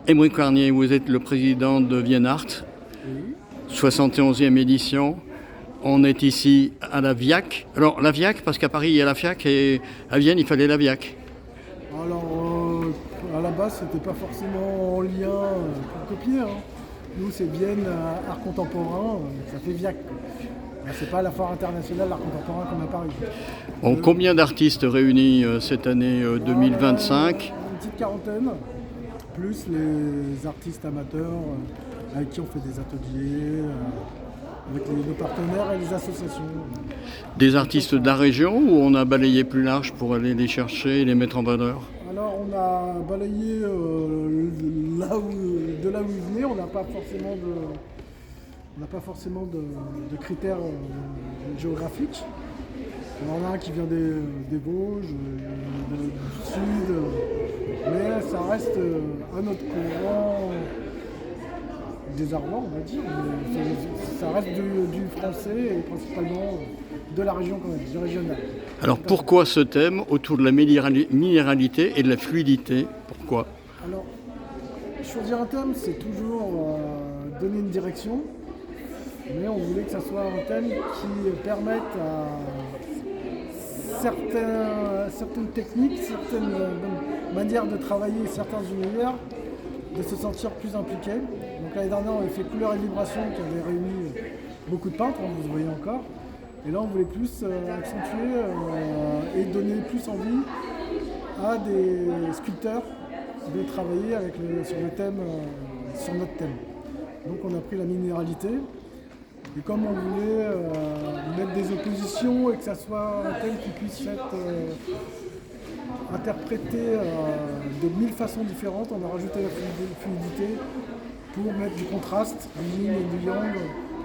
Émeric Carnier, vous êtes le président de Vienart, Oui. 71e édition. On est ici à la VIAC. Alors la VIAC, parce qu'à Paris il y a la FIAC et à Vienne il fallait la VIAC. Alors, à la base, c'était pas forcément en lien pour copier. Hein. Nous, c'est Vienne Art Contemporain, ça fait VIAC. C'est pas la foire internationale d'art contemporain comme à Paris. Bon, combien d'artistes réunis cette année 2025? Une petite quarantaine, plus les artistes amateurs avec qui on fait des ateliers, avec nos partenaires et les associations. Des artistes de la région ou on a balayé plus large pour aller les chercher et les mettre en valeur? Alors on a balayé de là où ils venaient, on n'a pas forcément de critères géographiques. Il y en a un qui vient des Vosges, du Sud, mais ça reste un autre courant des Arlois, on va dire. Mais ça reste du français et principalement de la région quand même, du régional. Alors pourquoi ce thème autour de la minéralité et de la fluidité? Pourquoi? Alors, choisir un thème, c'est toujours donner une direction, mais on voulait que ça soit un thème qui permette à certaines techniques, certaines manières de travailler, certains univers, de se sentir plus impliqués. Donc l'année dernière, on avait fait Couleurs et Vibrations qui avait réuni beaucoup de peintres, vous voyez encore. Et là, on voulait plus accentuer et donner plus envie à des sculpteurs de travailler sur le thème, sur notre thème. Donc on a pris la minéralité. Et comme on voulait mettre des oppositions et que ça soit un thème qui puisse être interprété de 1000 façons différentes, on a rajouté la fluidité pour mettre du contraste, du yin et du yang,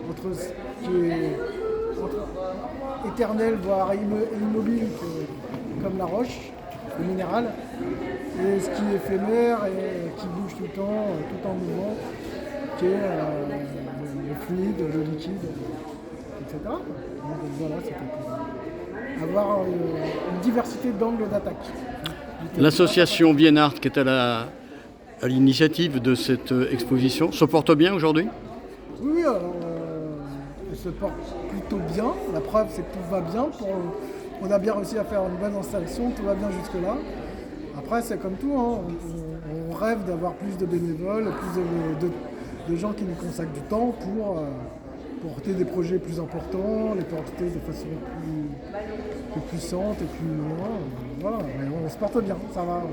entre ce qui est éternel, voire immobile, comme la roche, le minéral, et ce qui est éphémère et qui bouge tout le temps, tout en mouvement, qui est le fluide, le liquide, etc. Donc voilà, c'était pour avoir une diversité d'angles d'attaque. L'association Vienart qui est à l'initiative de cette exposition se porte bien aujourd'hui? Oui, alors elle se porte plutôt bien. La preuve, c'est que tout va bien. On a bien réussi à faire une bonne installation, tout va bien jusque-là. Après, c'est comme tout, hein. On rêve d'avoir plus de bénévoles, plus de gens qui nous consacrent du temps pour porter des projets plus importants, les porter de façon plus puissante et plus loin. Voilà, mais on se porte bien, ça va.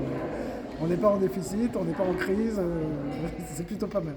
On n'est pas en déficit, on n'est pas en crise, c'est plutôt pas mal.